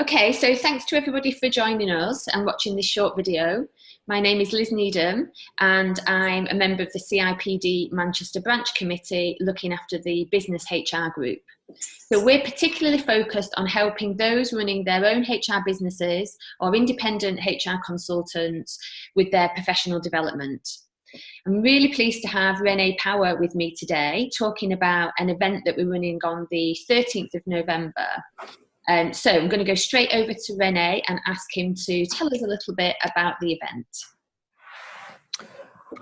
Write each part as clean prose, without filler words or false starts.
Okay, so thanks to everybody for joining us and watching this short video. My name is Liz Needham and I'm a member of the CIPD Manchester Branch Committee looking after the business HR group. So we're particularly focused on helping those running their own HR businesses or independent HR consultants with their professional development. I'm really pleased to have Renee Power with me today talking about an event that we're running on the 13th of November. So I'm going to go straight over to Renee and ask him to tell us a little bit about the event.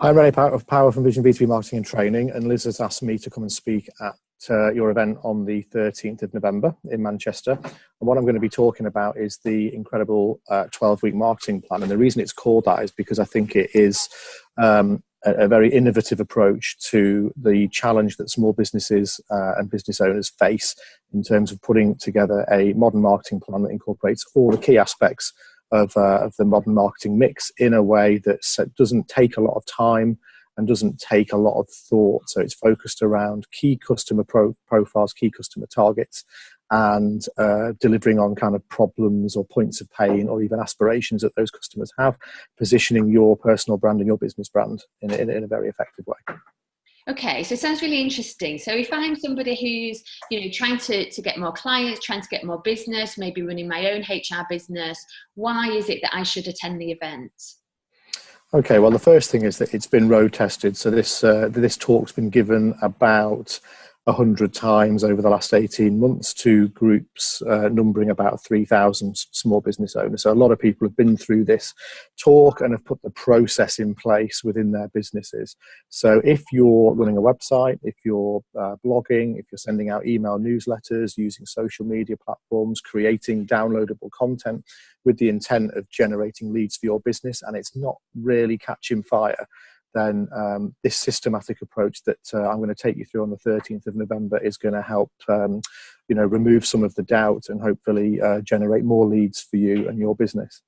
I'm Renee Power from Vision B2B Marketing and Training, and Liz has asked me to come and speak at your event on the 13th of November in Manchester. And what I'm going to be talking about is the incredible 12-week marketing plan. And the reason it's called that is because I think it is a very innovative approach to the challenge that small businesses and business owners face in terms of putting together a modern marketing plan that incorporates all the key aspects of the modern marketing mix in a way that doesn't take a lot of time and doesn't take a lot of thought. So it's focused around key customer profiles, key customer targets, and delivering on kind of problems or points of pain or even aspirations that those customers have, positioning your personal brand and your business brand in a very effective way. Okay, so it sounds really interesting. So if I'm somebody who's, trying to get more clients, trying to get more business, maybe running my own HR business, why is it that I should attend the event? Okay, well, the first thing is that it's been road tested. So this talk's been given about 100 times over the last 18 months to groups numbering about 3,000 small business owners. So a lot of people have been through this talk and have put the process in place within their businesses. So if you're running a website, if you're blogging, if you're sending out email newsletters, using social media platforms, creating downloadable content with the intent of generating leads for your business, and it's not really catching fire, then this systematic approach that I'm going to take you through on the 13th of November is going to help, remove some of the doubt and hopefully generate more leads for you and your business.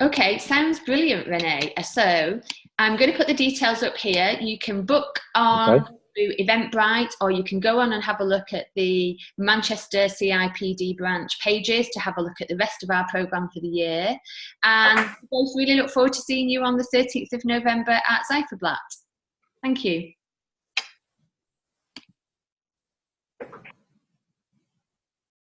Okay, sounds brilliant, Renee. So I'm going to put the details up here. You can book on through Eventbrite, or you can go on and have a look at the Manchester CIPD branch pages to have a look at the rest of our programme for the year. And we both really look forward to seeing you on the 13th of November at Ziferblat. Thank you.